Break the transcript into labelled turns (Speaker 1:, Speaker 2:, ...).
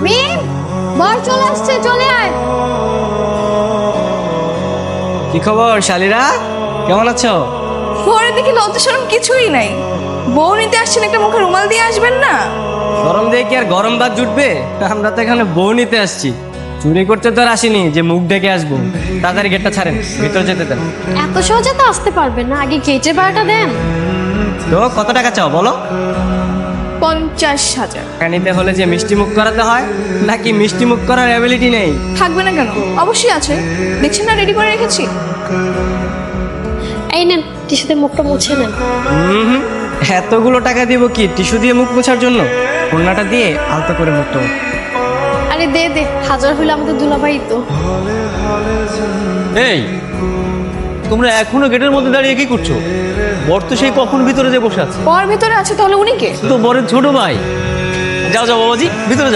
Speaker 1: মিম, বর চলে আসছে, চলে আয়।
Speaker 2: কি খবর শালিরা, কেমন আছো?
Speaker 3: পরে দেখি লজ্জা শরম কিছুই নাই। বউ নিতে আসছেন, একটা মুখে রুমাল দিয়ে আসবেন না?
Speaker 2: গরম দিয়ে কি আর গরম ভাত জুটবে? আমরা তো এখানে বউ নিতে আসছি, চুরি করতে তো আর আসিনি যে মুখ ডেকে আসবো। তাড়াতাড়ি গেটটা ছাড়েন, ভিতর যেতে দেন।
Speaker 1: এত সহজে তো আসতে পারবেন না, আগে গেটের ভাড়াটা দেন।
Speaker 2: তো কত টাকা চাও বলো?
Speaker 3: 50,000।
Speaker 2: টাকা নিতে হলে যে মিষ্টি মুখ করাতে হয়, নাকি মিষ্টি মুখ করার অ্যাবিলিটি নেই?
Speaker 3: থাকবে না কেন, অবশ্যই আছে। দেখছেন না রেডি করে রেখেছি।
Speaker 1: এই নেন, টিস্যুতে মুখটা মুছে নেন।
Speaker 2: হুম, এতগুলো টাকা দিব কি টিস্যু দিয়ে মুখ মোছার জন্য? কন্যাটা দিয়ে আলতো করে মুখটা মুছ।
Speaker 1: আরে দে দে, হাজার হইলে আমাদের দুলাভাই তো।
Speaker 4: এই, তোমরা এখনো গেটের মধ্যে দাঁড়িয়ে কি করছো? বর তো সেই কখন ভিতরে যে বসে আছে।
Speaker 3: বর ভিতরে আছে, তাহলে উনি কে?
Speaker 4: তো বরের ছোট ভাই। যাও যাও বাবাজি, ভিতরে যাও।